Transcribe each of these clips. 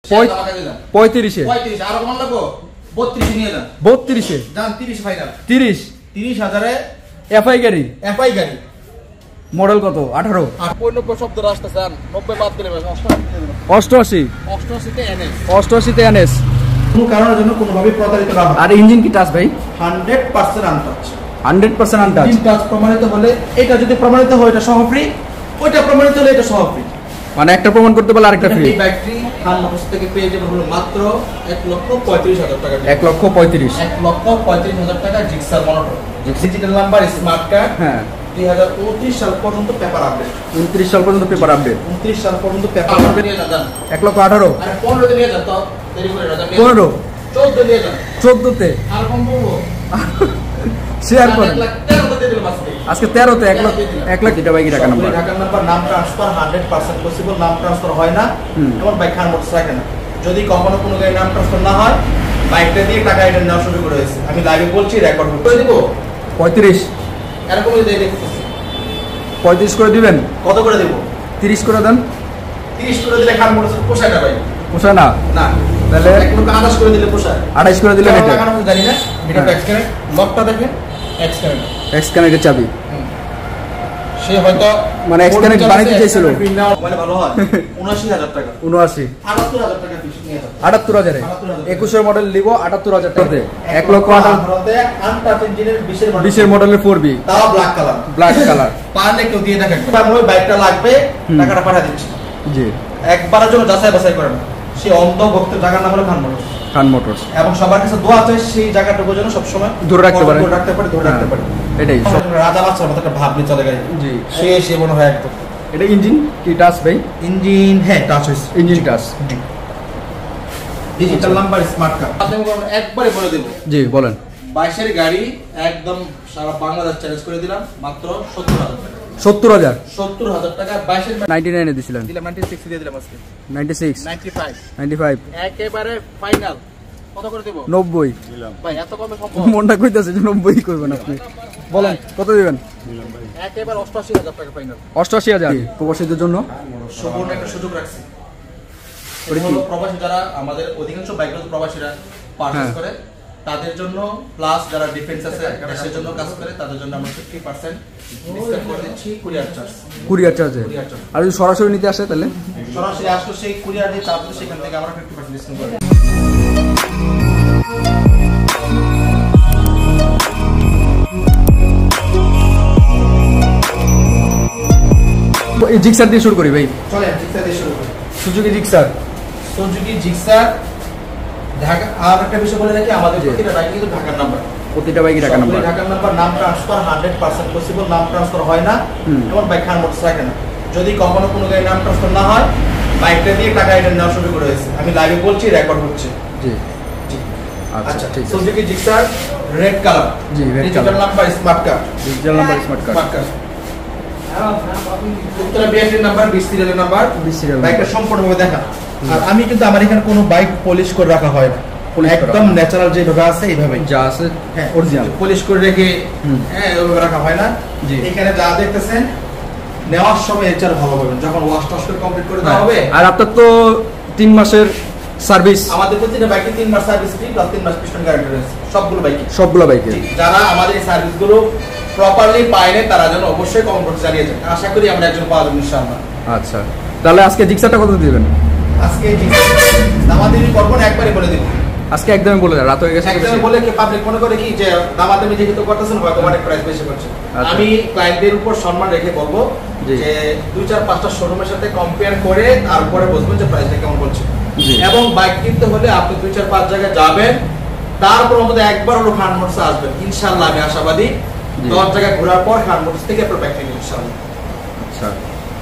35-এ আর কমান লাগবো 32 নিয়ে যান 32-এ যান 30 ফাইনাল 30,000-এ এফআই গাড়ি মডেল কত 18 90 শব্দ রাস্তা স্যার 90 বাদ দিলে 88 88 তে এনএস কোনো কারণের জন্য কোনোভাবে প্রতারিত না হয়। আর ইঞ্জিন কি টাচ ভাই 100% আনটাচ 100% আনটাচ ইঞ্জিন টাচ প্রমাণিত হলে এটা যদি প্রমাণিত হয় এটা সহ ফ্রি, ওইটা প্রমাণিত হলে এটা সহ ফ্রি, মানে একটা প্রমাণ করতে পারলে আরেকটা ফ্রি। এই ব্যাটারি খান মোটরস থেকে পেয়ে যাবেন হলো মাত্র 1,35,000 টাকা 1,35,000 টাকা জিক্সার মনোটর ডিজিটাল নাম্বার স্মার্ট কার্ড। হ্যাঁ 2029 সাল পর্যন্ত পেপার আপডেট 29 সাল পর্যন্ত পেপার আপডেট 29 সাল পর্যন্ত পেপার আপডেট নিয়ে যান 1,18,000 আর 15 তে নিয়ে যান তো দেরি করে রাজা 15 14 নিয়ে যান 14 তে আর কম বলবো শেয়ার করেন 1,13 তে দিলাম আজকে 13 তে 1 লাখ এটা বাইক টাকা নাম্বার ঢাকার নাম্বার নাম ট্রান্সফার 100% পসিবল, নাম ট্রান্সফার হয় না এমন বাইক খান মোটরস রাখে না। যদি কখনো কোনো গাড়ি নাম ট্রান্সফার না হয় বাইকটা দিয়ে টাকা এটা নেওয়া শুরু করে হয়েছে, আমি লাইভে বলছি রেকর্ড করে দিব 35 এরকম যদি দেখতেছি 35 করে দিবেন কত করে দেব 30 করে দেন 30 করে দিলে খান মোটরস পোষায় না ভাই, পোষায় না না তাহলে 28 করে দিলে পোষায় 28 করে দিলে এটা লাগানো জানি না এটা এক্স কানেক্ট লকটা দেখেন এক্স কানেক্ট এক্স কানেক্টের চাবি সে হয়তো মানে এক্স কানেক্ট বানাইতে চাইছিল মানে ভালো হয় 79000 টাকা 79 78000 টাকা ফিক্স নিয়ে যাও 78,000 21 এর মডেল লিবো 78,000 টাকাতে 1,08,000 আনটাচ ইঞ্জিনের 20 এর মডেলের 4B তাও ব্ল্যাক কালার পারলে কেউ দিয়ে দেখেন আমার বাইকটা লাগবে টাকাটা পাঠিয়ে দিচ্ছি জি একবারের জন্য যাচাই বাছাই করেন সে অন্ধ ভক্তের জায়গা না হলে খান মোটরস এবং সবার কাছে দোয়া চাই সেই জায়গাটুকু যেন সবসময় ধরে রাখতে পারে এটাই রাজা বাচ্চার মতো একটা ভাব নিয়ে চলে গেছে জি সে মনে হয় একদম এটা ইঞ্জিন কি টাচ ভাই ইঞ্জিন হ্যাঁ টাচ হয়েছে engine touch digital number smart card একবারে বলে দেব জি বলেন 22 এর গাড়ি একদম সারা বাংলাদেশ চ্যালেঞ্জ করে দিলাম মাত্র 70000 টাকা 70000 টাকা 22 এর 99 এ দিছিলেন দিলাম 96 দিয়ে দিলাম আজকে 96 95 একেবারে ফাইনাল কত করে দেব 90 দিলাম ভাই এত কমে সম্ভব মনটা কইতাছে যে 90 করবেন আপনি বলেন কত দিবেন দিলাম ভাই একেবারে 88000 টাকা ফাইনাল 88000 প্রবাসীদের জন্য সুবর্ণ একটা সুযোগ রাখছি প্রবাসী যারা আমাদের অধিকাংশ বাইকগুলো প্রবাসীরা পারচেজ করে তাদের জন্য প্লাস যারা ডিফেন্স আছে দেশের জন্য কাজ করে তাদের জন্য আমরা 50% ডিসকাউন্ট করে দিচ্ছি কুরিয়ার চার্জে আর যদি সরাসরি নিতে আসে তাহলে সরাসরি আসলে সেই কুরিয়ার যে চার্জ সেখান থেকে আমরা 50% ডিসকাউন্ট করে দিই। এই জিক্সার দিয়ে শুরু করি ভাই চলেন জিক্সার দিয়ে শুরু করি সুজুকি জিক্সার ঢাকা আর একটা বিষয় বলে রাখি আমাদের প্রতিটা বাইক কিন্তু ঢাকার নাম্বার ঢাকার নাম্বার নাম ট্রান্সফার 100% পসিবল, নাম ট্রান্সফার হয় না এমন বাইক খান মোটরস রাখে না। যদি কখনো কোনো গাড়ি নাম ট্রান্সফার না হয় বাইকটা দিয়ে টাকা এটা নেওয়া শুরু করে হয়েছে, আমি লাইভে বলছি রেকর্ড হচ্ছে জি আচ্ছা ঠিক আছে সুজুকি জিক্সার রেড কালার জি digital number smart card Uttara BRT number 20 serial number বাইকটা সম্পূর্ণভাবে দেখা। আর আমি কিন্তু আমার এখানে কোনো বাইক পলিশ করে রাখা হয় না, একদম ন্যাচারাল যেভাবে আছে এইভাবেই যা আছে হ্যাঁ অরিজিনাল পলিশ করে রেখে হ্যাঁ ওইভাবে রাখা হয় না। এখানে যা দেখতেছেন নেওয়ার সময় এটার ভালো পাবেন যখন ওয়াশ টাশ করে কমপ্লিট করে দেওয়া হবে। আর আপনার তো 3 মাসের সার্ভিস আমাদের প্রতিটা বাইকে 3 মাস সার্ভিস ফ্রি প্লাস 3 মাস পিস্টন গ্যারান্টি রয়েছে সবগুলো বাইকে। যারা আমাদের এই সার্ভিসগুলো প্রপারলি পায়নি তারা যেন অবশ্যই কমেন্ট করতে জানিয়ে যান, আশা করি আমরা একজন পাওয়া যাবে ইনশাআল্লাহ। আচ্ছা তাহলে আজকে জিক্সারটা কত দিবেন? আজকে দামাদামি করব না একবারে বলে দেব, আজকে একদমই বলে দেন, রাত হয়ে গেছে একদমই বলে কি পাবলিক মনে করে কি যে দামাদামি যেহেতু করতেছেন হয়তো অনেক প্রাইস বেশি করছে। আমি ক্লায়েন্টদের উপর সম্মান রেখে বলবো যে 2-4-5টা শোরুমের সাথে কম্পেয়ার করে তারপরে বুঝবেন যে প্রাইসটা কেমন বলছে। এবং বাইক কিনতে হলে আপনি 2-4-5 জায়গায় যাবেন, তারপর আমাদের একবার হলো খান মোটরসে আসবেন ইনশাআল্লাহ, আমি আশাবাদী 10 জায়গায় ঘোরার পর খান মোটরস থেকে আপনার বাইক কিনবেন ইনশাআল্লাহ।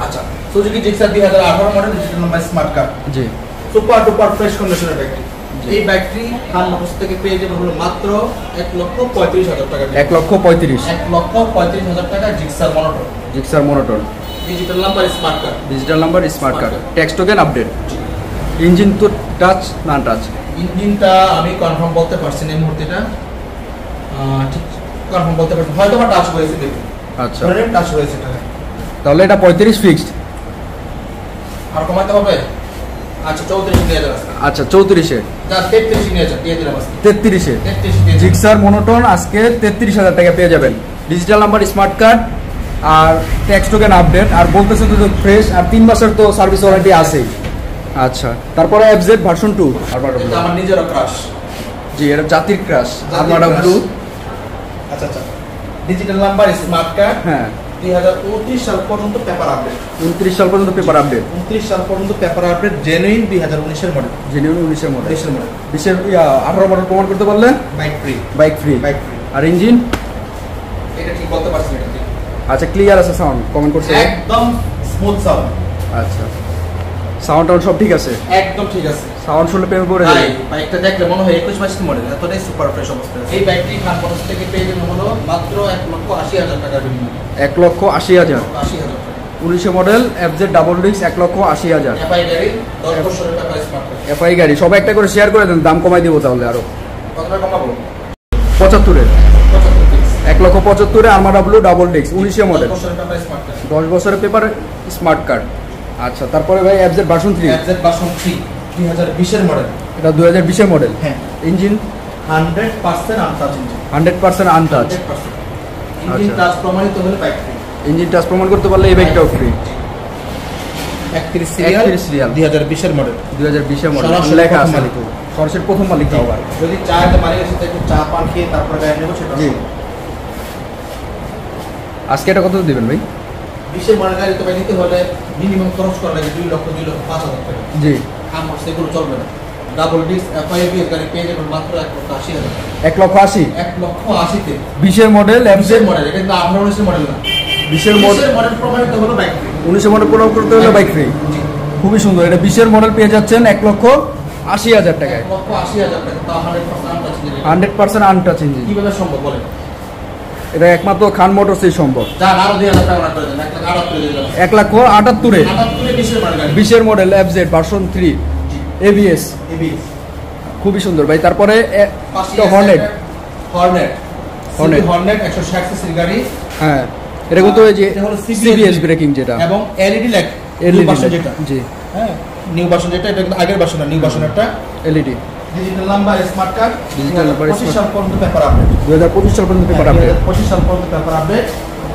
আচ্ছা Suzuki Gixxer 2018 model digital number smart card জি সুপার ডুপার ফ্রেশ কন্ডিশনের ব্যাটারি। এই ব্যাটারি খান মোটরস থেকে পেয়ে যাবেন হলো মাত্র 1,35,000 টাকা 1,35,000 টাকা জিক্সার মনোটর digital number smart card tax token update. Engine তো টাচ না টাচ? ইঞ্জিনটা আমি কনফার্ম বলতে পারছি না এই মুহূর্তেটা, ঠিক কনফার্ম বলতে পারছি হয়তো বা টাচ হয়েছে দেখুন। আচ্ছা টাচ হয়েছে তাহলে এটা 35 ফিক্সড, আর কমাতে হবে আচ্ছা 34 নিয়ে যান আচ্ছা 34-এ যা 33 নিয়ে যান দিয়ে দিলাম আজকে 33-এ 33 নিয়ে যান জিক্সার মনোটন আজকে 33,000 টাকা পেয়ে যাবেন। ডিজিটাল নাম্বার, স্মার্ট কার্ড আর ট্যাক্স টোকেন আপডেট, আর বলতেছে তো ফ্রেশ, আর 3 মাসের তো সার্ভিস ওয়ারেন্টি আছেই। আচ্ছা, তারপরে এফজেড ভার্সন 2 আরমাডা ব্লু। এটা আমার নিজের ক্রাশ। জি, এটা জাতির ক্রাশ আরমাডা ব্লু। আচ্ছা আচ্ছা, ডিজিটাল নাম্বার, স্মার্ট কার্ড। হ্যাঁ, 2029 সাল পর্যন্ত পেপার আপডেট। 29 সাল পর্যন্ত পেপার আপডেট। 29 সাল পর্যন্ত পেপার আপডেট, জেনুইন 2019 এর মডেল। জেনুইন 19 এর মডেল। 19 এর মডেল। 18 মডেল প্রমাণ করতে পারলে bike free. Bike free. Bike free. আর ইঞ্জিন এটা ঠিক বলতে পারছি না ঠিক। আচ্ছা, ক্লিয়ার আছে সাউন্ড? কমেন্ট করছে একদম স্মুথ সাউন্ড। আচ্ছা, সাউন্ড টাউন্ড সব ঠিক আছে? একদম ঠিক আছে। সাউন্ড শুনলে প্রেমে পড়ে ভাই যায়। বাইকটা দেখলে মনে হয় 21-22 মডেল, এতটাই সুপার ফ্রেশ অবস্থা। এই বাইকটি খান মোটরস থেকে পেয়ে যাবেন হলো মাত্র 1,80,000 টাকার বিনিময়ে। 1,80,000। 80,000 টাকা। 19 model FZ double disc 1,80,000। FI গাড়ি 10 বছরের পেপার স্মার্ট কার্ড। এফআই গাড়ি সবাই একটা করে শেয়ার করে দেন, দাম কমাই দিব তাহলে আরো। কত টাকা কমাবো? 75-এর 75 1,75,000 Armada blue double disc 19 model 10 বছরের পেপার স্মার্ট কার্ড। 10 বছরের পেপার স্মার্ট কার্ড। আচ্ছা, তারপরে ভাই এফজেড ভার্সন 3। এফজেড ভার্সন 3 2020 এর মডেল। এটা 2020 এর মডেল। হ্যাঁ, engine 100% untouch engine. 100% untouch. 100%। Engine touch প্রমাণিত হলে বাইক ফ্রি। ইঞ্জিন টাচ প্রমাণ করতে পারলে এই বাইকটাও ফ্রি। 31 সিরিয়াল 2020 এর মডেল। 2020 এর মডেল সরাসরি লেখা প্রথম আছে। মালিক। সরাসরি প্রথম মালিক তাও আবার। যদি চায় তো মালিকের সাথে একটু চা পান খেয়ে তারপরে গাড়ি নেবো সেটা। জি। আজকে এটা কত দিবেন ভাই? 20 এর মডেল গাড়ি তো ভাই নিতে হলে মিনিমাম খরচ করা লাগে 2 লক্ষ 2,05,000 টাকা। জি। আমার সেগুলো চলবে না। ডাবল ডিস্ক এফআইবিএস গাড়ি পেয়ে যাবেন মাত্র 1,80,000 টাকা। 1,80,000 1,80,000 তে 20 এর মডেল 20 এফজেড এর মডেল, এটা কিন্তু 18-19 এর মডেল না। 20 এর 20 এর মডেল প্রমাণিত হলো বাইক ফ্রি। 19 মডেল প্রমাণ করতে হলে বাইক ফ্রি। জি। খুবই সুন্দর। এটা 20 এর মডেল পেয়ে যাচ্ছেন 1,80,000 টাকায়। 1,80,000 টাকা, তাও 100% আনটাচ ইঞ্জিন। 100% untouch engine. কিভাবে সম্ভব বলেন? এটা একমাত্র খান মোটরসই সম্ভব। যান আরো 2,000 টাকা না করে দেন, 1,78,000 দিয়ে দিলাম। 1,78,000 20 এর মডেল গাড়ি। 20 এর model FZ version 3 ABS. ABS খুবই সুন্দর ভাই। তারপরে পাশে হর্নেট। Hornet Hornet. হর্নেট 160 সিসির গাড়ি। হ্যাঁ, এটা কিন্তু ওই যে এটা হলো সিবিএস ব্রেকিং যেটা এবং এলইডি লাইট। এলইডি ভার্সন যেটা। জি। হ্যাঁ, নিউ ভার্সন যেটা, এটা কিন্তু আগের ভার্সন না, নিউ ভার্সনটা। LED. Digital number, smart card. Digital number, 25 সাল পর্যন্ত পেপার আপডেট। 2025 সাল পর্যন্ত পেপার আপডেট। 25 সাল পর্যন্ত paper update.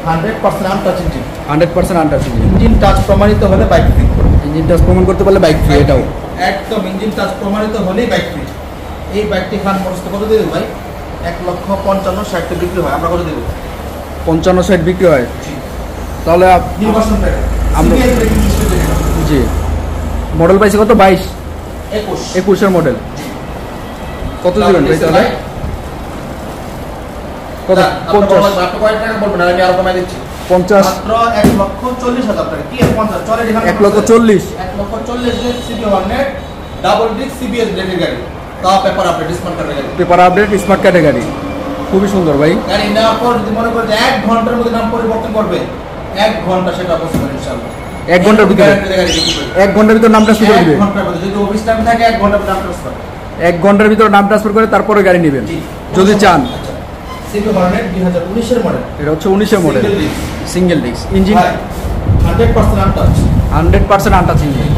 100% untouch engine. 100% untouch engine. Engine touch প্রমাণিত হলে বাইক ফ্রি। ইঞ্জিন টাচ প্রমাণ করতে পারলে বাইক ফ্রি। এটাও একদম ইঞ্জিন টাচ প্রমাণিত হলেই বাইক ফ্রি। এই বাইকটি খান মোটরস কত দিয়ে দেবো ভাই? 1,55,60 বিক্রি হয়, আমরা কত দেবো? 55-60 বিক্রি হয়। তাহলে নির্বাচন আমরা জি মডেল পাইছি কত? 22 21 এর মডেল। কত দিবেন ভাই তাহলে? কত? 50 টাকা বলবেন না, আমি আরো কমাই দিচ্ছি। 50 মাত্র 1,40,000 টাকা। কি 50 চলে এখানে 1,40,000 1,40,000 সিবি ওয়ানের ডাবল ডিস্ক সিবিএস ব্রেকের গাড়ি, তাও পেপার আপডেট স্মার্ট কার্ডের গাড়ি। পেপার আপডেট স্মার্ট কার্ডের গাড়ি। খুবই সুন্দর ভাই। গাড়ি নেওয়ার পর যদি মনে করেন যে 1 ঘন্টার মধ্যে নাম পরিবর্তন করবে, 1 ঘন্টা সেটা পসিবল ইনশাআল্লাহ। 1 ঘন্টার ভিতরে 1 ঘন্টার ভিতরে নাম ট্রান্সফার করে দিবে। 1 ঘন্টার মধ্যে যদি অফিস টাইম থাকে 1 ঘন্টার মধ্যে নাম ট্রান্সফার। 1 ঘন্টার ভিতরে নাম ট্রান্সফার করে তারপরে গাড়ি নেবেন যদি চান। সিবি হর্নেট 2019 এর মডেল। এটা হচ্ছে 19 এর model single disc engine. 100% untouch. 100% untouch engine.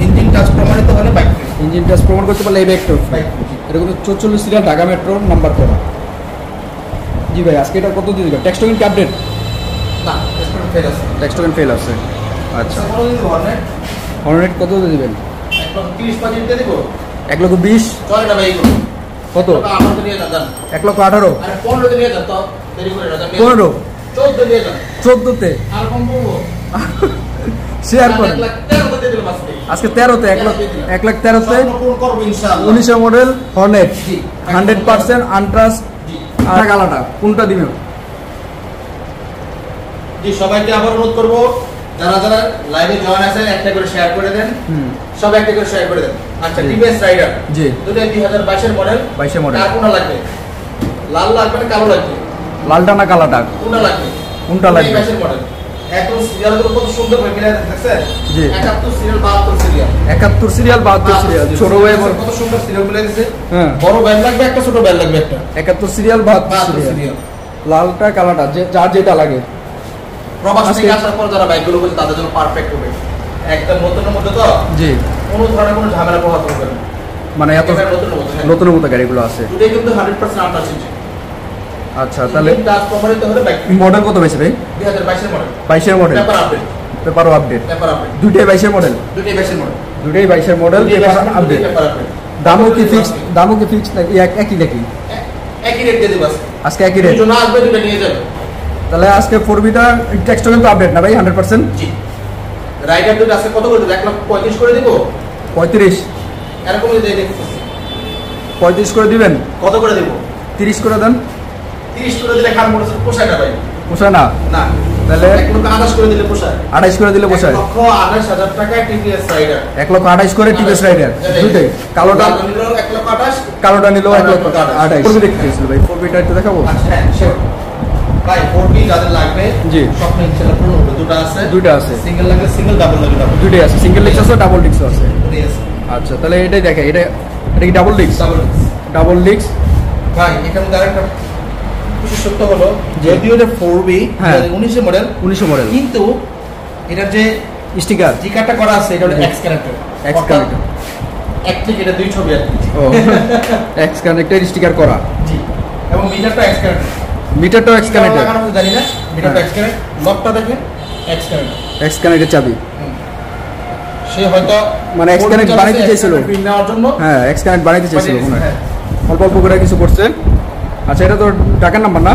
Engine touch প্রমাণিত হলে বাইক ফ্রি। ইঞ্জিন টাচ প্রমাণ করতে পারলে এই বাইকটা বাইক ফ্রি। এটা কিন্তু 44 সিরিয়াল ঢাকা মেট্রো নাম্বার করা। জি ভাই, আজকে এটা কত দিয়ে দিবেন? ট্যাক্স টোকেন কি আপডেট? না, এক্সপোর্ট ফেল আছে। ট্যাক্স টোকেন ফেল আছে। আচ্ছা, কত দিতে হর্নেট? হর্নেট কত দিয়ে দিবেন? 1,30,000 দিয়ে দেব। 1,20,000 চলে না ভাই এগুলো। কত? আমার তো নিয়ে যান। 1,18,000 আরে 15 তে নিয়ে যান তো, দেরি করে না যান। 15 14 নিয়ে যান। 14 তে আর কম বলবো। শেয়ার করেন। 1,13 দিয়ে দিলাম আজকে। আজকে 13 তে 1,13,000 তে সম্পূর্ণ করব ইনশাআল্লাহ। 19 এর মডেল হর্নেট জি। 100% আনট্রাস্ট। জি। আর কালাটা কোনটা দিবেন? জি, সবাইকে আবার অনুরোধ করব, যারা যারা লাইভে জয়েন আছেন একটা করে শেয়ার করে দেন। সব একটা করে শেয়ার করে দেন। আচ্ছা, টিভিএস রাইডার জি, দুটো 2022 এর মডেল। 22 এর মডেল। কার কোনটা লাগবে? লাল লাগবে না কালো লাগবে? লালটা না কালাটা? কোনটা লাগবে? কোনটা লাগবে? 22 এর মডেল। এখন সিরিয়ালগুলো কত সুন্দর করে মিলাই দেখছেন? জি। 71 সিরিয়াল 72 সিরিয়াল। 71 serial 72 serial. ছোট ভাই কত সুন্দর সিরিয়াল মিলাই দিয়েছে। হ্যাঁ, বড় ব্যাগ লাগবে একটা, ছোট ব্যাগ লাগবে একটা। 71 সিরিয়াল 72 সিরিয়াল। লালটা কালাটা যার যেটা লাগে। প্রবাস থেকে আসার পর যারা বাইকগুলো বলছে তাদের জন্য পারফেক্ট হবে। একদম নতুনের মধ্যে তো জি কোনো ধরনের কোনো ঝামেলা পোহাতে হবে না, মানে এত নতুন মতো গাড়িগুলো আছে দুটোই কিন্তু 100% আন্টাচ ইঞ্জিন। আচ্ছা তাহলে টাচ প্রমাণিত হলে বাইক মডেল কত বেশি ভাই? 2022 এর মডেল। 22 এর মডেল, পেপার আপডেট, পেপারও আপডেট, পেপার আপডেট, দুইটাই 22 এর মডেল, দুটোই 22 এর মডেল, দুইটাই 22 এর model, paper update. Paper update. দামও কি ফিক্স নাকি একই নাকি? একই রেট দিয়ে দেব আজকে একই রেট। দুটো না আসবে দুটো নিয়ে যাবে। তাহলে আজকে 4B-টা টেক্সটও কিন্তু আপডেট না ভাই 100%? জি। রাইডার দুটো আজকে কত করে দেব? 1,35,000 করে দেব? 35 এরকমই দিয়ে দেখতেছি। 35 করে দিবেন? কত করে দেব? 30 করে দেন। 30 করে দিলে খান মোটরসাইকেল পোষায় না ভাই। পোষায় না? না। তাহলে 1,28,000 করে দিলে পোষায়। 28 করে দিলে পোষায়। 1,28,000 টাকা টিভিএস রাইডার। 1,28,000 করে টিভিএস রাইডার দুইটাই। কালোটা নিল 1,28,000, কালোটা নিল 1,28,000। 4B দেখতে গেছিল ভাই, 4B-টা একটু দেখাবো? আচ্ছা হ্যাঁ শিওর ভাই। 4B যাদের লাগবে জি স্বপ্ন ইনশাআল্লাহ পূরণ হবে। দুটো আছে, দুইটা আছে, সিঙ্গেল লাগলে সিঙ্গেল, ডাবল লাগলে ডাবল, দুইটাই আছে। সিঙ্গেল ডিস্ক আছে, ডাবল ডিস্ক আছে। দুটোই আছে। আচ্ছা তাহলে এটাই দেখে, এটা কি double disc? Double disc. Double disc ভাই এখানে আরেকটা বিশেষত্ব হলো যদিও এটা 4B 19 এর মডেল, 1900 মডেল, কিন্তু এটার যে স্টিকার স্টিকারটা করা আছে এটা হলো এক্স ক্যারেক্টার। X connector. এক থেকে এটা দুই ছবি আর কি। ও এক্স কানেক্টর স্টিকার করা। জি। এবং মিটারটা এক্স ক্যারেক্টার। মিটারটাও এক্স কানেক্টর। লাগানো আছে জানি না, মিটারটা এক্স ক্যারেক্ট। লকটা দেখেন এক্স ক্যারেক্ট। এক্স কানেক্টর চাবি। সে হয়তো মানে এক্স কানেক্ট বানাইতে চাইছিল নেওয়ার জন্য। হ্যাঁ এক্স কানেক্ট বানাইতে চাইছিল মনে হয়, হ্যাঁ। অল্প অল্প করে কিছু করছে। আচ্ছা এটা তো ঢাকার নাম্বার না?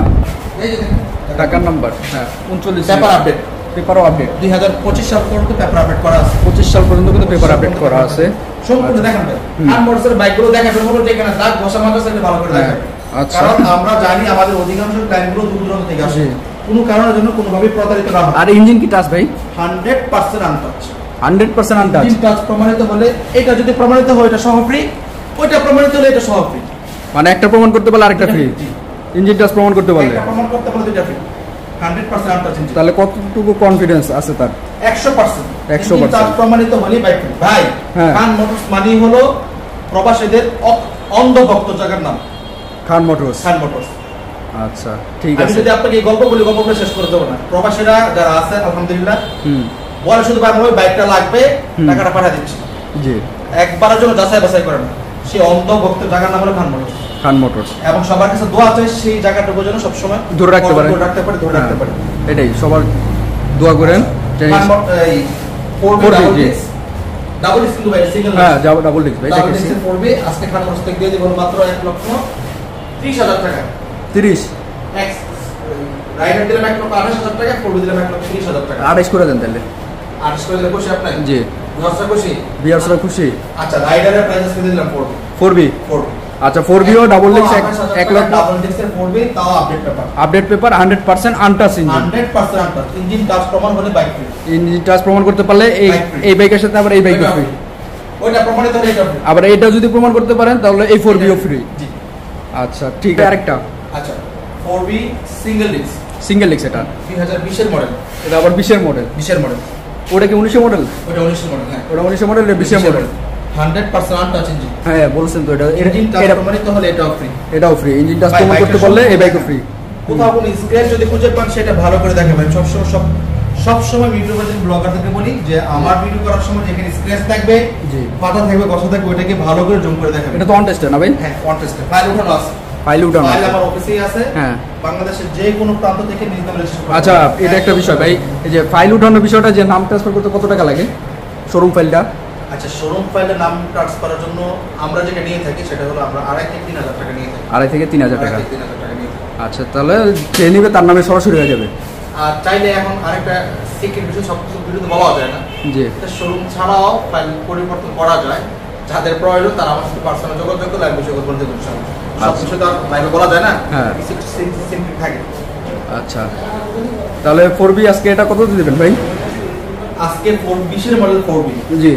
এই যে দেখেন ঢাকার নাম্বার, হ্যাঁ 39। পেপার আপডেট, পেপারও আপডেট। 2025 সাল পর্যন্ত পেপার আপডেট করা আছে। 25 সাল পর্যন্ত কিন্তু পেপার আপডেট করা আছে। সম্পূর্ণ দেখান ভাই। আর মোটরসাইকেল বাইকগুলো দেখাবেন হলো যেখানে দাগ ঘষা মাজা সেটা ভালো করে দেখাবেন। আচ্ছা। কারণ আমরা জানি আমাদের অধিকাংশ ক্লায়েন্টগুলো দূর দূরান্ত থেকে আসে, জি। কোনো কারণের জন্য কোনোভাবে প্রতারিত না হয়। আর ইঞ্জিন কি টাচ ভাই? 100% আনটাচ। 100% আনটাচ। ইঞ্জিন টাচ প্রমাণিত হলে, এটা যদি প্রমাণিত হয় এটা সহ ফ্রি, ওইটা প্রমাণিত হলে এটা সহ ফ্রি। মানে একটা প্রমাণ করতে পারলে আরেকটা ফ্রি। ইঞ্জিন টাচ প্রমাণ করতে পারলে একটা প্রমাণ করতে পারলে দুইটা ফ্রি। 100% untouch engine. তাহলে কতটুকু কনফিডেন্স আছে তার? 100%। 100%। ইঞ্জিন টাচ প্রমাণিত হলেই বাইক ফ্রি। ভাই হ্যাঁ। খান মোটরস মানে হলো প্রবাসীদের অন্ধভক্ত জায়গার নাম, খান মোটরস। খান মোটরস। আচ্ছা ঠিক আমি আছে। যদি আপনাকে এই গল্প বলি, গল্পটা শেষ করে দেবো না। প্রবাসীরা যারা আছেন আলহামদুলিল্লাহ বলে শুধু ভাই বাইকটা লাগবে, টাকাটা পাঠিয়ে দিচ্ছি। জি। একবারের জন্য যাচাই বাছাই করে না। সেই অন্ধ ভক্তের জায়গার নাম হলো খান মোটরস। খান মোটরস। এবং সবার কাছে দোয়া চাই সেই জায়গাটুকু যেন সবসময় ধরে রাখতে পারে, ধরে রাখতে পারে, ধরে রাখতে পারে। এটাই সবার দোয়া করেন। এই 4B ডাবল ডিস্ক কিন্তু ভাই সিঙ্গেল না। হ্যাঁ ডাবল ডিস্ক ভাই ডাবল দেখেছি। ডিস্ক 4B আজকে খান মোটরস থেকে দিয়ে দিব মাত্র 1,30,000 টাকা। 30 এক্স রাইডার দিলাম 1,28,000 টাকা, 4B দিলাম 1,30,000 টাকা। 28 করে দেন তাহলে। 28 করে দিলে খুশি আপনি? জি। দশটা খুশি? বিয়ার্সরা খুশি। আচ্ছা রাইডারের প্রাইস আজকে দিলাম 4B। 4B। আচ্ছা 4B-ও ডাবল ডিস্ক 1 লাখ। ডাবল ডিস্কের 4B তাও update paper. Update paper 100% untouch engine. 100% untouch. Engine touch প্রমাণ হলে বাইক ফ্রি। ইঞ্জিন টাচ প্রমাণ করতে পারলে এই বাইকের সাথে আবার এই বাইক ফ্রি। ওইটা প্রমাণিত হলে এটা ফ্রি। আবার এটা যদি প্রমাণ করতে পারেন তাহলে এই 4B-ও ফ্রি। জি। আচ্ছা ঠিক আছে। আরেকটা আচ্ছা 4B single disc single disc, এটা 2020 এর মডেল। এটা আবার 20 এর মডেল। 20 এর মডেল। ওটা কি 1900 মডেল? ওটা 19 এর মডেল। হ্যাঁ ওটা 1900 মডেল, এটা 20 এর মডেল। 100% untouch engine. হ্যাঁ বলছেন তো, এটা ইঞ্জিন টাচ প্রমাণিত হলে এটাও ফ্রি। এটাও ফ্রি। ইঞ্জিন টাচ প্রমাণ করতে পারলে এই বাইকও ফ্রি। কোথাও কোনো স্ক্র্যাচ যদি খুঁজে পান সেটা ভালো করে দেখাবেন। সবসময় ভিডিও বাজার ব্লগারদেরকে বলি যে আমার ভিডিও করার সময় যেখানে স্ক্র্যাচ থাকবে, জি, পাতা থাকবে, গসা থাকবে, ওটাকে ভালো করে জুম করে দেখাবেন। এটা তো অন টেস্টে না ভাই? হ্যাঁ অন টেস্টে ফাইল উঠানো আছে। ফাইল উঠানো ফাইল আছে। আমার অফিসেই আছে। হ্যাঁ বাংলাদেশের যে কোনো প্রান্ত থেকে নিজ নামে রেজিস্ট্রেশন। আচ্ছা এটা একটা বিষয় ভাই, এই যে ফাইল উঠানোর বিষয়টা, যে নাম ট্রান্সফার করতে কত টাকা লাগে শোরুম ফাইলটা? আচ্ছা শোরুম ফাইলে নাম ট্রান্সফার করার জন্য আমরা যেটা নিয়ে থাকি সেটা হলো আমরা 2.5 থেকে 3,000 টাকা নিয়ে থাকি। 2.5 থেকে 3,000 টাকা। 2.5 থেকে 3,000 টাকা নিয়ে থাকি। আচ্ছা তাহলে যে নিবে তার নামে সরাসরি হয়ে যাবে। আর চাইলে এখন আরেকটা সিক্রেট বিষয়, সব কিছু ভিডিওতে বলা যায় না, জি, এটা শোরুম ছাড়াও ফাইল পরিবর্তন করা যায়। যাদের প্রয়োজন তারা আমার সাথে পার্সোনাল যোগাযোগ করে লাইভ বিষয় করে দেবেন ইনশাআল্লাহ। সব কিছু তো লাইভে বলা যায় না, হ্যাঁ কিছু সিক্রেট থাকে। আচ্ছা তাহলে 4B আজকে এটা কত দিবেন ভাই? আজকে 20 এর মডেল 4B, জি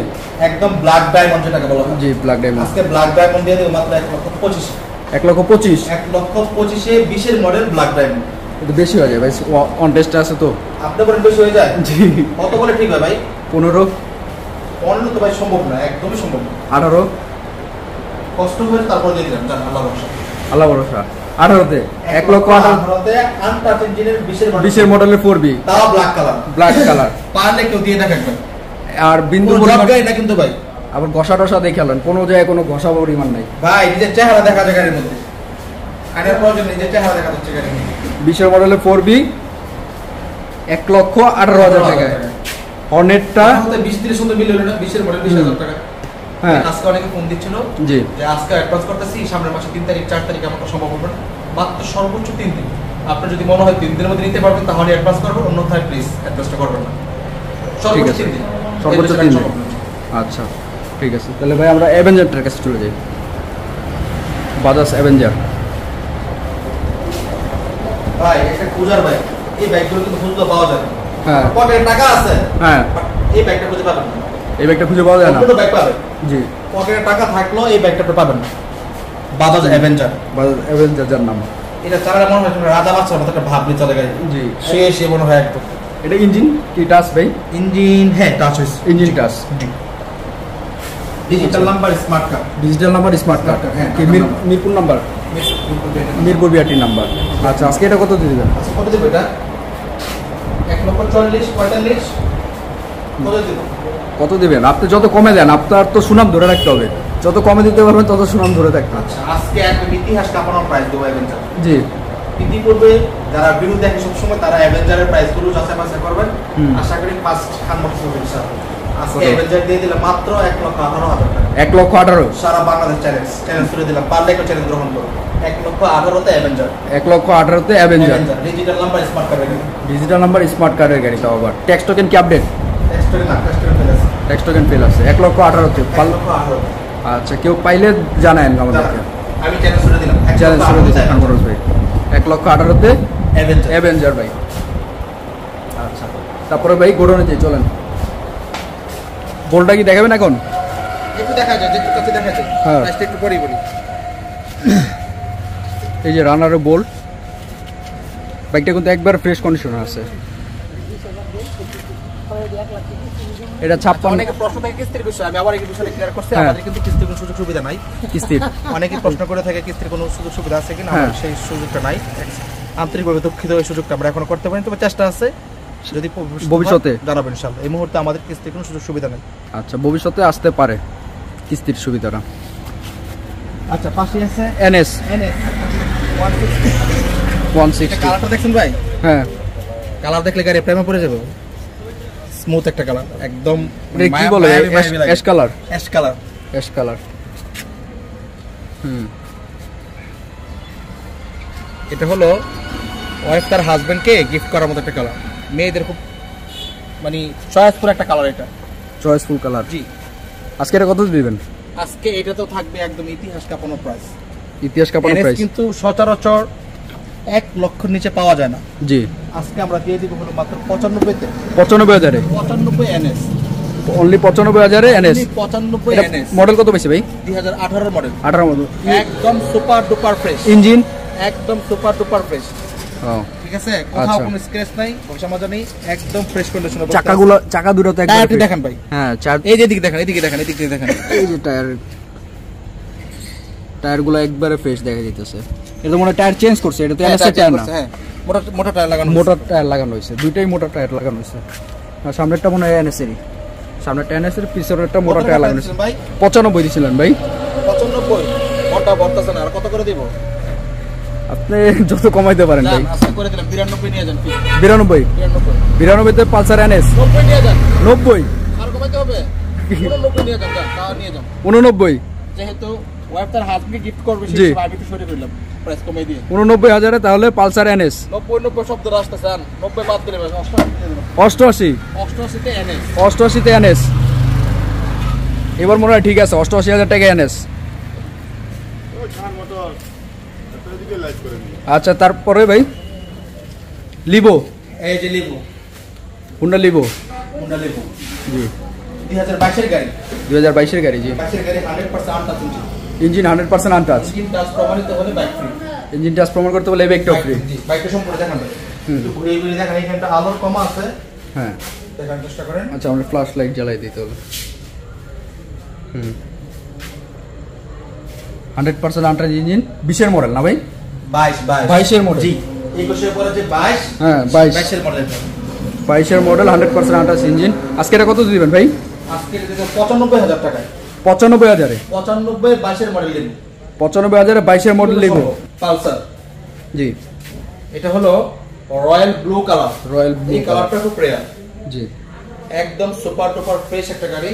একদম ব্ল্যাক ডায়মন্ড যেটাকে বলা হয়। জি ব্ল্যাক ডায়মন্ড। আজকে ব্ল্যাক ডায়মন্ড দিয়ে দেব মাত্র 1,25,000। 1,25,000? 1,25,000 20 এর মডেল ব্ল্যাক ডায়মন্ড। এটা বেশি হয়ে যায় ভাই, অন টেস্টে আছে তো। আপনি বলেন বেশি হয়ে যায়? জি। কত বলে ঠিক হয় ভাই? 15? 15 তো ভাই সম্ভব না, একদমই সম্ভব না। 18? কষ্ট হয়ে তারপর দিয়ে দিলাম, জান আল্লাহ ভরসা। আল্লাহ ভরসা। 18-তে 1,18,000 আনটাচ ইঞ্জিনের 20 এর মডেল, 20 এর মডেলের 4B, তাও ব্ল্যাক কালার। ব্ল্যাক কালার পারলে কেউ দিয়ে দেখেন ভাই, আর বিন্দু কোনো পরিমাণ জব গাড়ি না কিন্তু ভাই। আবার ঘষা টসা দেখালেন, কোনো জায়গায় কোনো ঘষা পরিমাণ নাই ভাই নিজের চেহারা দেখা যায় গাড়ির মধ্যে, আনার প্রয়োজন নিজের চেহারা দেখা যাচ্ছে গাড়ির মধ্যে। 20 মডেলের 4B 1,18,000 টাকায়। হর্নেটটা 20-30 সুন্দর মিল হলো না, 20 মডেল 20,000 টাকা। হ্যাঁ আজকে অনেকে ফোন দিচ্ছিল জি যে আজকে অ্যাডভান্স করতেছি, সামনের মাসে 3 তারিখ 4 তারিখ আমার সম্ভব হবে না, মাত্র সর্বোচ্চ 3 দিন। আপনার যদি মনে হয় 3 দিনের মধ্যে নিতে পারবেন তাহলে অ্যাডভান্স করবেন, অন্যথায় প্লিজ অ্যাডভান্সটা করবেন না। ঠিক আছে, সর্বোচ্চ 3 দিন। আচ্ছা ঠিক আছে, তাহলে ভাই আমরা অ্যাভেঞ্জারটার কাছে চলে যাই। বাজাজ অ্যাভেঞ্জার ভাই একটা খুঁজার ভাই, এই বাইকগুলো কিন্তু খুঁজতে পাওয়া যায় না। হ্যাঁ পকেটে টাকা আছে, হ্যাঁ বাট এই বাইকটা খুঁজে পাবেন না। এই ব্যাগটা খুঁজে পাওয়া যায় না। কোনো বাইক পাবেন জি পকেটে টাকা থাকলেও এই বাইকটা আপনি পাবেন না। বাজাজ অ্যাভেঞ্জার, বাজাজ অ্যাভেঞ্জার যার নাম। এটা চালালে মনে হয় রাজা বাচ্চার মতো একটা ভাব নিয়ে চলে গাড়ি। জি সে মনে হয় একদম। এটা ইঞ্জিন কি টাচ ভাই? ইঞ্জিন হ্যাঁ টাচ হয়েছে, engine touch. Digital number smart card. Digital number smart card, হ্যাঁ, কি Mirpur number, Mirpur BRT number. আচ্ছা আজকে এটা কত দিয়ে দিবেন? আচ্ছা কত দেবো এটা? 1,40,45 কত দেব? কত দিবেন? আপনি যত কমে দেন, আপনার তো সুনাম ধরে রাখতে হবে, যত কমে দিতে পারবেন তত সুনাম ধরে থাকবে। আচ্ছা আজকে একদম ইতিহাস কাঁপানোর প্রাইস দেবো অ্যাভেঞ্জার। জি ইতিপূর্বে যারা ভিডিও দেখে সবসময় তারা অ্যাভেঞ্জারের প্রাইসগুলো যাচাই বাছাই করবেন। আশা করি ফার্স্ট খান মোটরস হবে ইনশাআল্লাহ। আজকে অ্যাভেঞ্জার দিয়ে দিলাম মাত্র 1,18,000 টাকা। 1,18,000 সারা বাংলাদেশ চ্যালেঞ্জ করে দিলাম, পারলে একটা চ্যালেঞ্জ গ্রহণ করো। 1,18,000 তে Avenger. 1,18,000 Avenger. Digital number smart card. Digital number smart কার্ডের গাড়ি, তাও আবার ট্যাক্স টোকেন কি আপডেট? ট্যাক্স টোকেন ফেল আছে। 1,18,000 1,18,000। আচ্ছা কেউ পাইলে জানায়েন আমাদেরকে। আমি চ্যালেঞ্জ করে দিলাম, চ্যালেঞ্জ করে দিচ্ছি খান মোটরস ভাই। 1,18,000 অ্যাভেঞ্জার। অ্যাভেঞ্জার ভাই। আচ্ছা তারপরে ভাই গোডাউনে যাই, চলেন। বোল্টটা কি দেখাবেন এখন? একটু দেখা যায়, একটু কাছে দেখা যায়। হ্যাঁ। প্রাইসটা একটু পরেই বলি। এই যে রানারের বোল্ট, বাইকটা কিন্তু একবার ফ্রেশ কন্ডিশনে আছে। এটা 56। অনেকে প্রশ্ন থাকে কিস্তির বিষয়ে, আমি আবার এই বিষয়টা ক্লিয়ার করছি। হ্যাঁ। আমাদের কিন্তু কিস্তির কোনো সুযোগ সুবিধা নাই। কিস্তির অনেকে প্রশ্ন করে থাকে কিস্তির কোনো সুযোগ সুবিধা আছে কিনা, হ্যাঁ। আমার সেই সুযোগটা নাই। আন্তরিকভাবে দুঃখিত, এই সুযোগটা আমরা এখনো করতে পারিনি, তবে চেষ্টা আছে। যদি ভবিষ্যতে জানাবেন ইনশাআল্লাহ। এই মুহূর্তে আমাদের কিস্তির কোনো সুযোগ সুবিধা নেই। আচ্ছা ভবিষ্যতে আসতে পারে কিস্তির সুবিধাটা। আচ্ছা পাশে আছে এনএস এনএস 160। কালারটা দেখছেন ভাই? হ্যাঁ কালার দেখলে গাড়ি প্রেমে পড়ে যাবে। স্মুথ একটা কালার, একদম এটা কি বলে? Ash colour. Ash colour. Ash colour. এটা হলো ওয়াইফ তার হাজবেন্ডকে গিফট করার মতো একটা কালার। মেয়েদের খুব মানে চয়েসফুল একটা কালার এটা। Choiceful colour. জি। আজকে এটা কত দিবেন? আজকে এটা তো থাকবে একদম ইতিহাস কাঁপানো প্রাইস। ইতিহাস কাঁপানো NS প্রাইস কিন্তু সচরাচর 1 লক্ষের নিচে পাওয়া যায় না। জি। আজকে আমরা দিয়ে দিব হলো মাত্র 95 তে। 95,000 এ 95 NS। অনলি 95,000 এ এনএস। 95 NS। মডেল কত বেশি ভাই? 2018 মডেল। 18 মডেল। একদম সুপার ডুপার ফ্রেশ। ইঞ্জিন একদম সুপার ডুপার ফ্রেশ। ও ঠিক আছে, কোথাও কোনো স্ক্র্যাচ নাই, ঘষা মাজা নেই, একদম ফ্রেশ কন্ডিশনে। চাকাগুলো, চাকা দুটো তো একবার টায়ারটি দেখেন ভাই। হ্যাঁ চার, এই যে এদিকে দেখেন, এদিকে দেখেন, এদিকে দেখেন। এই যে টায়ারগুলো একবারে ফ্রেশ দেখা যাইতেছে। এটা মনে টায়ার চেঞ্জ করছে, এটা তো এনএস টায়ার না। হ্যাঁ মোটা মোটা টায়ার লাগানো। মোটর টায়ার লাগানো হয়েছে, দুইটাই মোটর টায়ার লাগানো হয়েছে। আর সামনেরটা মনে হয় এনএসেরই, সামনেরটা এনএসের, পিছনেরটা মোটর টায়ার লাগানো হয়েছে। ভাই 95 দিছিলেন ভাই। 95 মোটা বর্তাছেন, আর কত করে দিব? আপনি যত কমাইতে পারেন ভাই। আজকে করে দিলাম 92 নিয়ে যান। 92 92 তে পালসার এনএস 90 নিয়ে যান। 90 আর কমাইতে হবে? 90 নিয়ে যান, তা নিয়ে যান। 89 যেহেতু ওয়াইফ তার হাজবেন্ডকে গিফট করবে, জি। সেই আমি একটু সরে দিলাম প্রাইস কমিয়ে দিয়ে। 89,000 এ তাহলে পালসার এনএস। 90 শব্দ আসতেছে, 90 বাদ দিলে 88 88 তে এনএস। 88 তে এনএস। এবার মনে হয় ঠিক আছে, 88,000 টাকা এনএস। আচ্ছা তারপরে ভাই লিভো, এই যে Livo, Honda Livo. Honda Livo জি 2022 এর গাড়ি। 2022 এর গাড়ি। জি 22 এর গাড়ি 100% untouch engine. Engine 100% untouch. Engine touch প্রমাণিত হলে বাইক ফ্রি। ইঞ্জিন টাচ প্রমাণ করতে বলে বাইকটা ফ্রি। জি বাইকটা সম্পূর্ণ দেখান ভাই। একটু ঘুরে ঘুরে দেখেন, এখানটা আলোর কমা আছে, হ্যাঁ দেখার চেষ্টা করেন। আচ্ছা আমরা ফ্ল্যাশ লাইট জ্বালাই দিতে হবে। 100% আনটাচ ইঞ্জিন। 20 এর মডেল না ভাই? 22 22 এর মডেল। জি 21 এর পরে যে 22, হ্যাঁ 22 22 এর মডেল। 22-এর মডেল 100% আনটাচ ইঞ্জিন। আজকে এটা কত দিবেন ভাই? আজকে এটা 95,000 টাকায়। 95,000-এ 95 22-এর মডেল নেব। 95,000-এ 22-এর মডেল নেব। পালসার। জি। এটা হলো royal blue colour. Royal blue এই কালারটা খুব রেয়ার। জি। একদম সুপার টুপার ফ্রেশ একটা গাড়ি।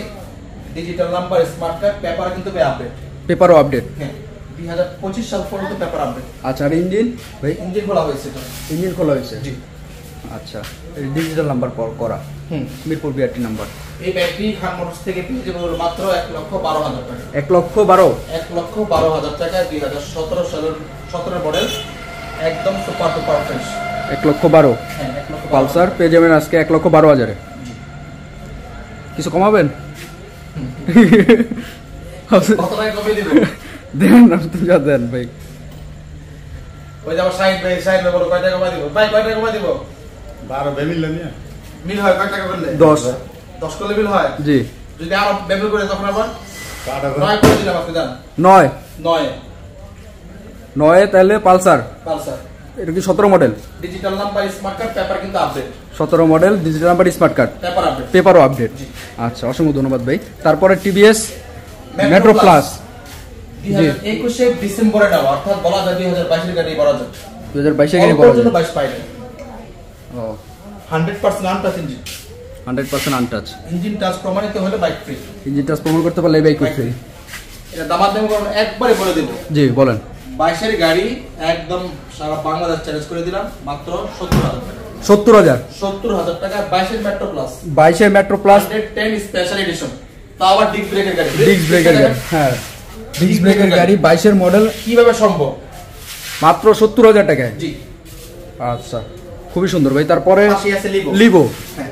Digital number, smart card, paper কিন্তু আপডেট। পেপারও আপডেট। হ্যাঁ। 2025 সাল পর্যন্ত পেপার আপডেট। আচ্ছা, আর ইঞ্জিন ভাই? ইঞ্জিন খোলা হয়েছে এটা। ইঞ্জিন খোলা হয়েছে। জি। আচ্ছা, ডিজিটাল নাম্বার করা। Mirpur BRT number. এই ব্যাটারি খান মোটরস থেকে পেয়ে যাবে মাত্র 1,12,000 টাকা। 1,12,000? 1,12,000 টাকা 2017 সালের 17 মডেল, একদম সুপার টুপার ফ্রেশ। 1,12,000? হ্যাঁ, 1,12,000 পালসার পেয়ে যাবেন আজকে 1,12,000-এ। কিছু কমাবেন? কত টাকা কমিয়ে দিব? দেন, আপনি যা দেন ভাই। ওই যে আমার সাইড ভাই বলো কয় টাকা কমাই দিব? ভাই কয় টাকা কমাই দিব? 12 বেমিল নিয়া মিল হয় কয় টাকা করলে? 10 করলে মিল হয়। জি। যদি আরো বেমিল করে তখন আবার কাটা 9 করে দিলাম আপনি জান। 9 তাহলে পালসার। পালসার এটা কি 17 model? Digital number, smart card, paper কিন্তু update. 17 model, digital number, smart card, paper update. পেপারও আপডেট। আচ্ছা, অসংখ্য ধন্যবাদ ভাই। তারপরে টিভিএস মেট্রো প্লাস 2021 ডিসেম্বরে নেওয়া, অর্থাৎ বলা যায় 2022 এর গাড়ি বলা যায়। 2022 এর গাড়ি বলা যায়। 22 পাইলে। ও 100% untouch engine. 100% untouch. Engine touch প্রমাণিত হলে বাইক ফ্রি। ইঞ্জিন টাচ প্রমাণ করতে পারলে বাইক ফ্রি। এটা দামাদামি করুন, একবারে বলে দেব। জি, বলেন। 22 এর গাড়ি একদম সারা বাংলাদেশ চ্যালেঞ্জ করে দিলাম মাত্র 70,000 টাকা। 70,000? 70,000 টাকা 22 এর মেট্রো প্লাস। 22 এর মেট্রো প্লাস 10 স্পেশাল এডিশন। তাও আবার ডিস্ক ব্রেকের গাড়ি। ডিস্ক ব্রেকের গাড়ি। হ্যাঁ, ডিস্ক ব্রেকের গাড়ি 22 এর মডেল। কিভাবে সম্ভব? মাত্র 70,000 টাকায়। জি। আচ্ছা, খুবই সুন্দর ভাই। তারপরে পাশে আছে লিভো। লিভো। হ্যাঁ,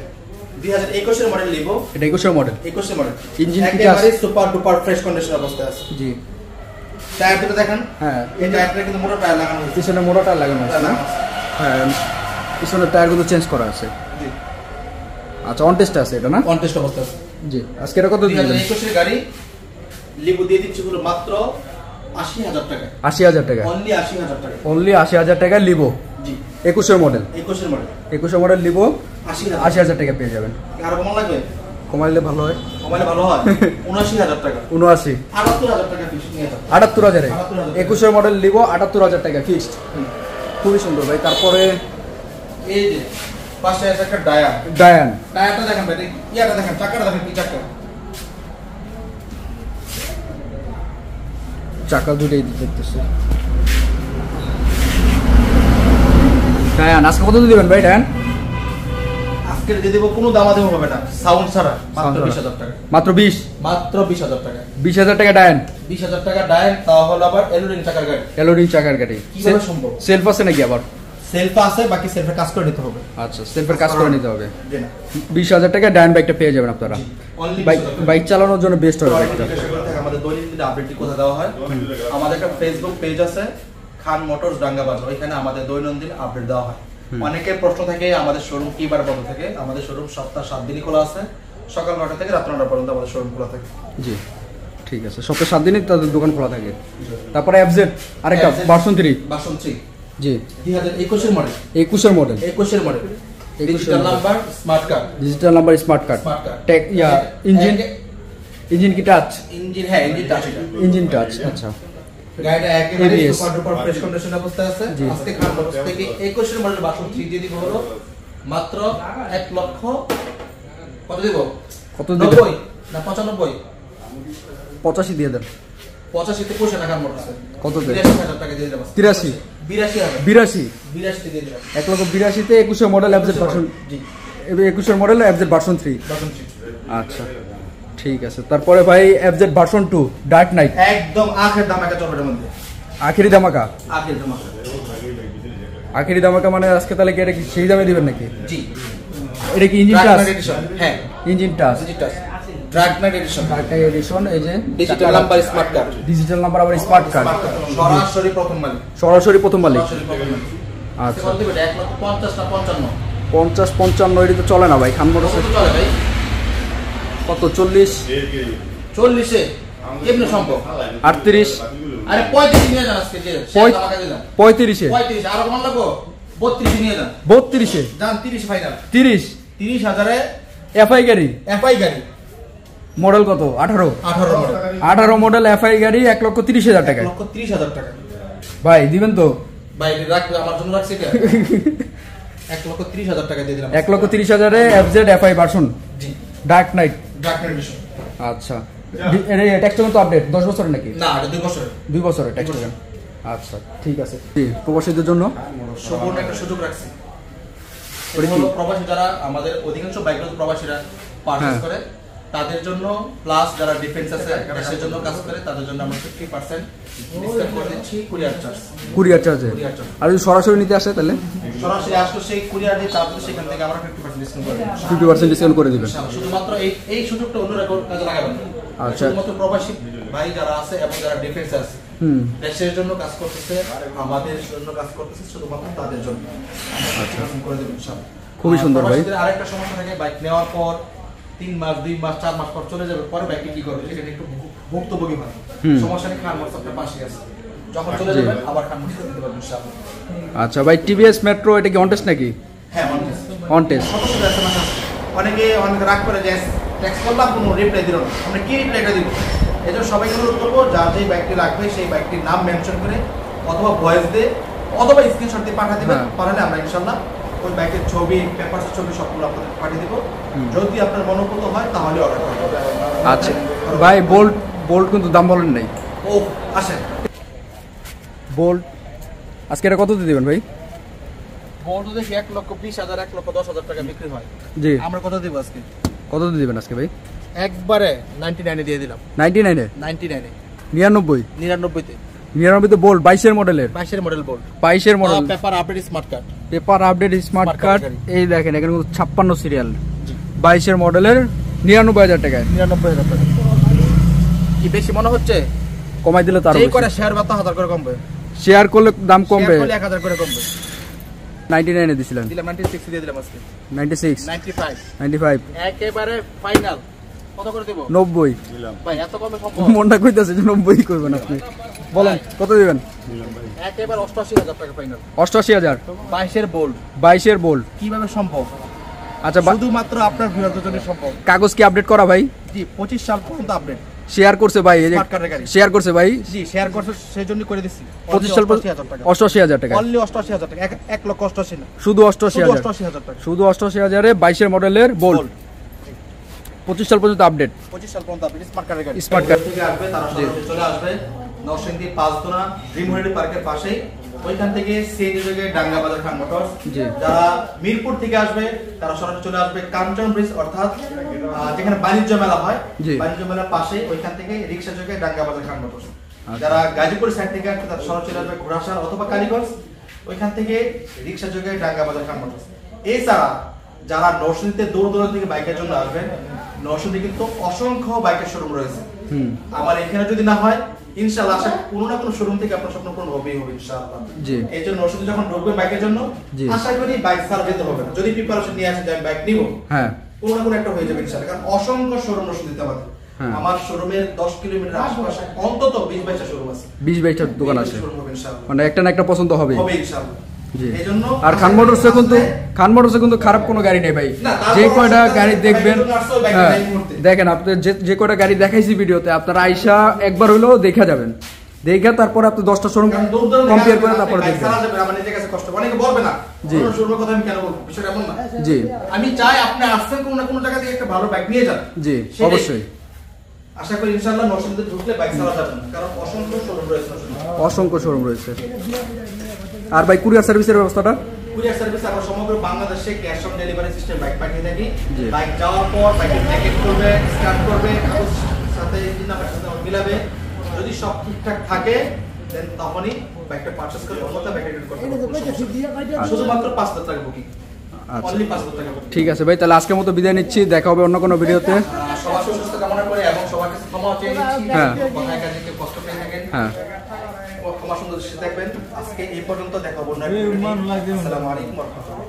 2021 এর মডেল লিভো। এটা 21 এর মডেল। 21 এর মডেল। ইঞ্জিন কি একেবারে সুপার ডুপার ফ্রেশ কন্ডিশন অবস্থায় আছে। জি। টায়ার দুটো দেখেন। হ্যাঁ, এই টায়ারটা কিন্তু মোটা টায়ার লাগানো হয়েছে। পিছনে মোটা টায়ার লাগানো আছে না? হ্যাঁ, পিছনের টায়ারগুলো চেঞ্জ করা আছে। জি। আচ্ছা, অন টেস্ট আছে এটা না? অন টেস্ট অবস্থা আছে। জি। আজকে এটা কত দিবেন? 2021 এর গাড়ি লিভো দিয়ে দিচ্ছি পুরো মাত্র 80,000 টাকা। 80,000 টাকা? অনলি 80,000 টাকা। অনলি 80,000 টাকা লিভো। জি। 21 এর মডেল। 21 এর মডেল। 21 এর মডেল লিভো 80,000 টাকা পেয়ে যাবেন। আর কম লাগবে? কমাইলে ভালো হয়। কমাইলে ভালো হয়। 79,000 টাকা। 79। 78,000 টাকা ফিক্স নিয়ে যাও। 78,000-এ 78,000 21 এর মডেল লিভো 78,000 টাকা ফিক্সড। খুবই সুন্দর ভাই। তারপরে এই যে পাশে আছে একটা ডায়ার। ডায়ারটা দেখেন ভাই, ইয়াটা দেখেন, চাকাটা দেখেন, কি চাকা। চাকা দুটোই দেখতেছে। ডায়ান আজকে কত দিবেন ভাই? ডায়ান আজকে দিয়ে দেব, কোনো দামাদামি হবে না, সাউন্ড ছাড়া, মাত্র 20,000 টাকা। মাত্র 20? মাত্র 20,000 টাকা। 20,000 টাকা ডায়ান। 20,000 টাকা ডায়ার, তাও হলো আবার এলোরিং চাকার গাড়ি। এলোরিং চাকার গাড়ি। কিভাবে সম্ভব? সেলফ আছে নাকি আবার? সেলফ আছে, বাকি সেলফের কাজ করে নিতে হবে। আচ্ছা, সেলফের কাজ করে নিতে হবে। জি না। 20,000 টাকা ডায়ান বাইকটা পেয়ে যাবেন আপনারা। বাইক চালানোর জন্য বেস্ট হবে বাইকটা। আমাদের দৈনন্দিন আপডেটটি কোথায় দেওয়া হয়? আমাদের একটা ফেসবুক পেজ আছে, খান মোটরস ডাঙ্গাবাজার, ওইখানে আমাদের দৈনন্দিন আপডেট দেওয়া হয়। অনেকের প্রশ্ন থাকে আমাদের শোরুম কি বার বন্ধ থাকে। আমাদের শোরুম সপ্তাহে 7 দিনই খোলা আছে, সকাল 9টা থেকে রাত 9টা পর্যন্ত আমাদের শোরুম খোলা থাকে। জি, ঠিক আছে। সপ্তাহে 7 দিনই তাদের দোকান খোলা থাকে। তারপরে এফজেড আরেকটা ভার্সন 3। ভার্সন 3 জি, 2021 এর মডেল। 21 এর মডেল। 21 এর model. Digital number, smart card. Digital number, smart card. টেক ইঞ্জিন কি টাচ? ইঞ্জিন, হ্যাঁ ইঞ্জিন টাচ। Engine touch. আচ্ছা, গাড়িটা একেবারে সুপার ডুপার ফ্রেশ কন্ডিশন অবস্থায় আছে। আজকে খান মোটরস থেকে 21 এর মডেল ভার্সন 3 দিয়ে দিব হলো মাত্র 1 লক্ষ কত দিব? কত দিব? 90 না 95? 85 দিয়ে দেন। 85 তে 25 টাকা মোটরস কত দেন? 83,000 টাকা দিয়ে দেব। 83? 82,000 দিয়ে দিলাম। 1,82,000 তে 21 এর মডেল এফজেড ভার্সন। জি, 21 এর মডেল এফজেড ভার্সন 3। ভার্সন 3। আচ্ছা, ঠিক আছে। তারপরে ভাই এফজেড ভার্সন 2 ডার্ক নাইট। একদম আখের ধামাকা চলবে এর মধ্যে। আখেরি ধামাকা? আখের ধামাকা। আখেরি ধামাকা মানে আজকে তাহলে কি এটা কি সেই দামে দিবেন নাকি? জি। এটা কি ইঞ্জিন টাচ? হ্যাঁ, engine touch. Engine touch. Dark night edition. Dark night edition. এই যে digital number, smart card. Digital number আবার স্মার্ট কার্ড। সরাসরি প্রথম মালিক। সরাসরি প্রথম মালিক। আচ্ছা, কত দিবেন? 1,50,000 না 55? 50-55 এটা তো চলে না ভাই। খান মোটরসে কত চলে ভাই? কত? 40? 40 এ কেমনে সম্ভব? 38? আরে 35 নিয়ে যান আজকে, যে টাকা দিলাম। 35-এ? 35 আর কম লাগবো? 32 নিয়ে যান। 32-এ? যান 30 ফাইনাল। 30? 30,000-এ এফআই গাড়ি, এফআই গাড়ি মডেল কত? 18 মডেল, 18 মডেল এফআই গাড়ি 1,30,000 টাকা। 1,30,000 টাকা ভাই দিবেন তো? ভাই রাখবে, আমার জন্য রাখছি এটা 1,30,000 টাকা দিয়ে দিলাম। 1,30,000-এ এফজেড এফআই ভার্সন, জি, ডার্ক নাইট। মিশন। আচ্ছা, এর ট্যাক্স তো আপডেট 10 বছরের নাকি? না, এটা 2 বছরের। 2 বছরের ট্যাক্স। আচ্ছা ঠিক আছে। প্রবাসীদের জন্য সম্পূর্ণ একটা সুযোগ রাখছি। ওটা কি? প্রবাসী যারা, আমাদের অধিকাংশ বাইকগুলো প্রবাসীরা পারচেজ করে, তাদের জন্য, প্লাস যারা ডিফেন্স আছে দেশের জন্য কাজ করে, তাদের জন্য আমরা 50% ডিসকাউন্ট করে দিচ্ছি কুরিয়ার চার্জ। কুরিয়ার চার্জে? আর যদি সরাসরি নিতে আসে তাহলে? সরাসরি আসলে সেই কুরিয়ার যে চার্জ, সেখান থেকে আমরা 50% ডিসকাউন্ট করে দিচ্ছি। 50% ডিসকাউন্ট করে দিবেন। শুধুমাত্র এই সুযোগটা অন্যরা কাজে লাগাবেন না। আচ্ছা, শুধুমাত্র প্রবাসী ভাই যারা আছে এবং যারা ডিফেন্স আছে, দেশের জন্য কাজ করতেছে, আমাদের জন্য কাজ করতেছে, শুধুমাত্র তাদের জন্য আচ্ছা করে দেবেন ইনশাআল্লাহ। খুবই সুন্দর ভাই। আরেকটা সমস্যা থাকে, বাইক নেওয়ার পর 3 মাস, 2 মাস, 4 মাস পর চলে যাবে, পরে বাইকটি কি করবে, সেটা একটু ভুক্তভোগী হয়। সমস্যা নেই, খান মাস আপনার পাশে আছে, যখন চলে যাবে আবার খান মাস দিতে পারবেন ইনশাআল্লাহ। আচ্ছা ভাই, টিভিএস মেট্রো এটা কি অন টেস্ট নাকি? হ্যাঁ, অন টেস্ট। অনেকে রাগ করে যে ট্যাক্স করলাম, কোনো রিপ্লাই দিল না, আমরা কি রিপ্লাইটা দিব? এই জন্য সবাইকে অনুরোধ করবো, যার যেই বাইকটি লাগবে সেই বাইকটির নাম মেনশন করে অথবা ভয়েস দিয়ে অথবা স্ক্রিনশট দিয়ে পাঠিয়ে দেবেন। পাঠালে আমরা ইনশাআল্লাহ ওই বাইকের ছবি, পেপারসের ছবি সবগুলো আপনাদের পাঠিয়ে দেবো। যদি আপনার মনোভূত হয় তাহলে অর্ডার করবেন। আচ্ছা ভাই, বোল্ট কিন্তু দাম বলেন নাই। ও আসেন, বোল্ট আজকে এটা কত দিয়ে দিবেন ভাই? বোল্ট দেখি 1,20,000, 1,10,000 টাকা বিক্রি হয়। জি, আমরা কত দিব আজকে? কত দিয়ে দিবেন আজকে ভাই? একবারে 99 দিয়ে দিলাম। 99-এ? 99-এ 99? 99 তে বোল্ট 22-এর মডেলের? 22-এর মডেল বোল্ট, 22-এর model, paper update smart card. Paper update smart card. এই দেখেন এখানে 56 সিরিয়াল, 22-এর মডেলের 99,000 টাকায়। 99,000 টাকা কি বেশি মনে হচ্ছে? কমাই দিলে তার যেই করে শেয়ার বাতা 1000 করে কমবে, শেয়ার করলে দাম কমবে। 1000 করে কমবে। 99-এ দিছিলেন? দিলাম 96 দিয়ে দিলাম আজকে। 96, 95 একেবারে ফাইনাল। কত করে দেব? 90 ভাই, এত কমে সম্ভব? মনটা কইতাছে যে 90 করবেন আপনি। বলেন কত দিবেন? একেবারে 88,000 টাকা ফাইনাল। 88,000? 22-এর বোল্ট। 22-এর বোল্ট কিভাবে সম্ভব? আচ্ছা, শুধুমাত্র আপনার ভিউয়ারদের জন্য সম্ভব। কাগজ কি আপডেট করা ভাই? জি, 25 সাল পর্যন্ত আপডেট। শেয়ার করছে ভাই, এই যে স্মার্ট কার্ডের গাড়ি শেয়ার করছে ভাই। জি, শেয়ার করছে, সেজন্য করে দিছি। 25 সাল 88,000 টাকা। অনলি 88,000 টাকা, 1,88,000 না, শুধু 88,000 টাকা। শুধু 88,000-এ 22-এর মডেলের বোল্ট, 25 সাল পর্যন্ত আপডেট। 25 সাল পর্যন্ত আপডেট স্মার্ট কার্ডের গাড়ি। স্মার্ট কার্ড থেকে আসবে, তারা সরাসরি চলে আসবে নরসিংদী 5 দোনা ড্রিম হলিডে পার্কের পাশেই। ওইখান থেকে সিএনজি যোগে ডাঙ্গা বাজার খান মোটরস। যারা মিরপুর থেকে আসবে তারা সরাসরি চলে আসবে কাঞ্চন ব্রিজ, অর্থাৎ যেখানে বাণিজ্য মেলা হয়, বাণিজ্য মেলার পাশে, ওইখান থেকে রিক্সা যোগে ডাঙ্গা বাজার খান মোটরস। যারা গাজীপুর সাইড থেকে আসবে তারা সরাসরি চলে আসবে ঘোড়াশাল অথবা কালীগঞ্জ, ওইখান থেকে রিক্সা যোগে ডাঙ্গা বাজার খান মোটরস। এছাড়া যারা নরসিংদীতে দূর দূরান্ত থেকে বাইকের জন্য আসবেন, নরসিংদী কিন্তু অসংখ্য বাইকের শোরুম রয়েছে। আমার এখানে যদি না হয়, ইনশাআল্লাহ আশা কোনো না কোনো শোরুম থেকে আপনার স্বপ্ন পূরণ হবেই হবে ইনশাআল্লাহ। জি, এই জন্য নরসিংদী যখন ঢুকবেন বাইকের জন্য, আশা করি বাইক ছাড়া যেতে হবে না। যদি প্রিপারেশন নিয়ে আসেন যে আমি বাইক নিব, হ্যাঁ, কোনো না কোনো একটা হয়ে যাবে ইনশাআল্লাহ। কারণ অসংখ্য শোরুম নরসিংদীতে আমাদের। আমার শোরুমের 10 কিলোমিটার আশেপাশে অন্তত 20-22টা শোরুম আছে। 20-22টা দোকান আছে, মানে একটা না একটা পছন্দ হবে ইনশাআল্লাহ। আর খান মোটরসে কিন্তু খারাপ কোনো গাড়ি নেই ভাই। যে কয়টা গাড়ি দেখবেন, দেখেন আপনি যে কয়টা গাড়ি দেখাইছি ভিডিওতে, আপনারা আইসা একবার হইলেও দেখা যাবেন, দেখা তারপরে আপনি 10টা শোরুম কম্পেয়ার করে তারপরে দেখবেন। আমার নিজের কাছে কষ্ট, অনেকে বলবে না কোন শোরুমের কথা আমি কেন বলবো, বিষয়টা এমন না। জি, আমি চাই আপনি আসছেন কোন না কোন জায়গা থেকে একটা ভালো বাইক নিয়ে যান। জি, অবশ্যই। আশা করি ইনশাআল্লাহ নরসিংদীতে ঢুকলে বাইক চালা যাবে না, কারণ অসংখ্য শোরুম রয়েছে। অসংখ্য শোরুম রয়েছে। আর ভাই কুরিয়ার সার্ভিসের ব্যবস্থাটা? কুরিয়ার সার্ভিস আমরা সমগ্র বাংলাদেশে cash on delivery system bike পাঠিয়ে থাকি। বাইক যাওয়ার পর বাইকের প্যাকেট করবে, স্ক্যান করবে, কাগজ সাথে ইঞ্জিন নাম্বার সাথে মিলাবে। যদি সব ঠিকঠাক থাকে দেন তখনই বাইকটা পারচেজ করে অন্যথা বাইক রিটার্ন করতে হবে। শুধুমাত্র 5,000 টাকা বুকিং। অনলি 5,000 টাকা বুকিং। ঠিক আছে ভাই, তাহলে আজকের মতো বিদায় নিচ্ছি, দেখা হবে অন্য কোনো ভিডিওতে। সবার সুস্থ কামনা করে এবং সবার কাছে ক্ষমা চেয়ে নিচ্ছি। হ্যাঁ, কথায় কাজে কেউ কষ্ট পেয়ে থাকেন, হ্যাঁ, ক্ষমা সুন্দর দৃষ্টি দেখবেন। আজকে এই পর্যন্ত, দেখা হবে। আসসালামু আলাইকুম ওয়া রাহমাতুল্লাহ।